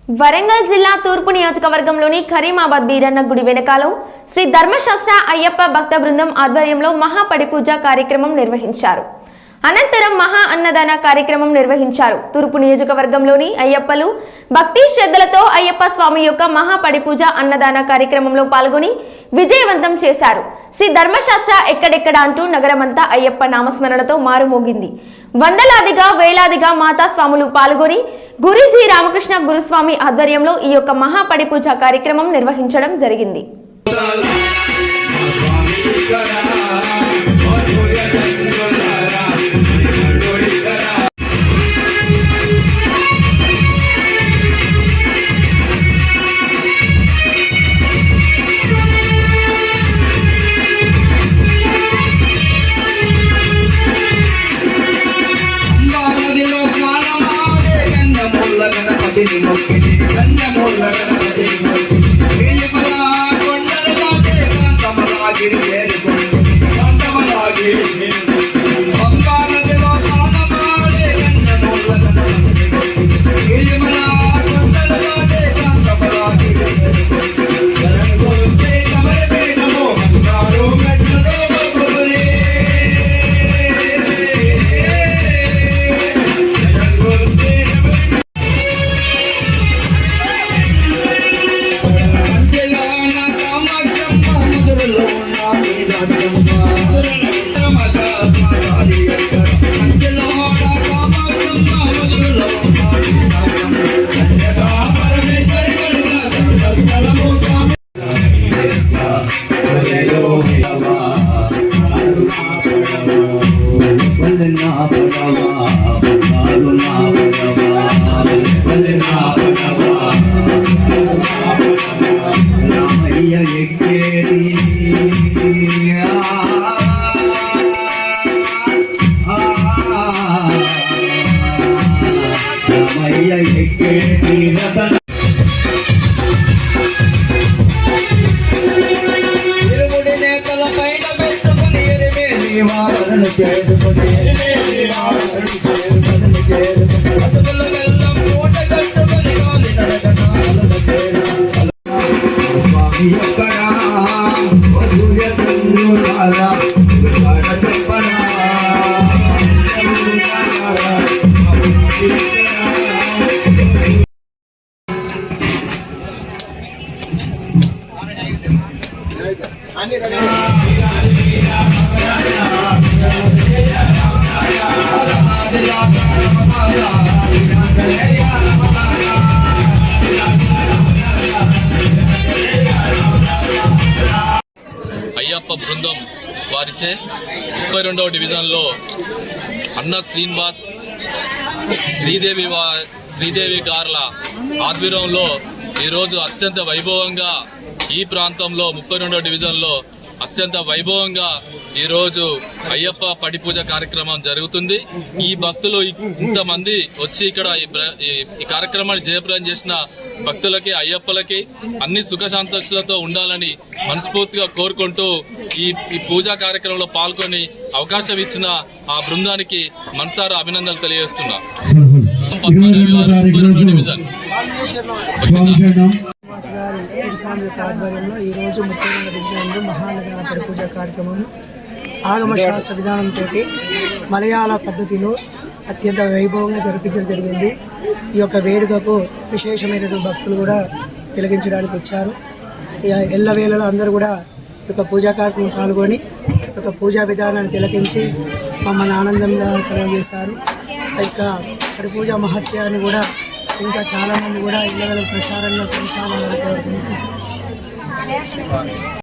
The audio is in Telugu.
వరంగల్ జిల్లా తూర్పు నియోజకవర్గంలోని కరీమాబాద్ బీరన్న గుడి వెనకాల శ్రీ ధర్మశాస్త్ర అయ్యప్ప భక్త బృందం ఆధ్వర్యంలో మహాపడిపూజ కార్యక్రమం నిర్వహించారు. అనంతరం మహా అన్నదాన కార్యక్రమం నిర్వహించారు. తూర్పు నియోజకవర్గంలోని అయ్యప్పలు భక్తి శ్రద్ధలతో అయ్యప్ప స్వామి యొక్క మహాపడిపూజ అన్నదాన కార్యక్రమంలో పాల్గొని విజయవంతం చేశారు. శ్రీ ధర్మశాస్త్ర ఎక్కడెక్కడ అంటూ నగరమంతా అయ్యప్ప నామస్మరణతో మారుమోగింది. వందలాదిగా వేలాదిగా మాతా స్వాములు పాల్గొని గురుజీ రామకృష్ణ గురుస్వామి ఆధ్వర్యంలో ఈ యొక్క మహాపడిపూజ కార్యక్రమం నిర్వహించడం జరిగింది. అయ్యప్ప బృందం వారిచే 32వ డివిజన్లో అన్న శ్రీనివాస్ శ్రీదేవి గార్ల ఆధ్వర్యంలో ఈరోజు అత్యంత వైభవంగా ఈ ప్రాంతంలో 32వ డివిజన్లో అత్యంత వైభవంగా ఈరోజు అయ్యప్ప పడిపూజ కార్యక్రమం జరుగుతుంది. ఈ భక్తులు ఇంతమంది వచ్చి ఇక్కడ ఈ కార్యక్రమాన్ని జయప్రదం చేసిన భక్తులకి అయ్యప్పలకి అన్ని సుఖ సంతోషాలతో ఉండాలని మనస్ఫూర్తిగా కోరుకుంటూ ఈ పూజా కార్యక్రమంలో పాల్గొని అవకాశం ఇచ్చిన ఆ బృందానికి మనసారా అభినందనలు తెలియజేస్తున్నా. స్వామి యొక్క ఆధ్వర్యంలో ఈరోజు 32వ డివిజన్లో మహానగర పడిపూజ కార్యక్రమం ఆగమ శాస్త్ర విధానంతో మలయాళ పద్ధతిలో అత్యంత వైభవంగా జరిపించడం జరిగింది. ఈ యొక్క వేడుకకు విశేషమైన భక్తులు కూడా తిలకించడానికి వచ్చారు. ఎల్లవేళలో అందరూ కూడా ఈ యొక్క పూజా కార్యక్రమం పాల్గొని ఈ యొక్క పూజా విధానాన్ని తిలకించి మమ్మల్ని ఆనందంగా కలగజేశారు. ఆ యొక్క పడిపూజ మహత్యాన్ని కూడా ఇంకా చాలామంది కూడా ఇళ్ళ ప్రచారంలో కొనసాగాలని కోరుకుంటున్నాను.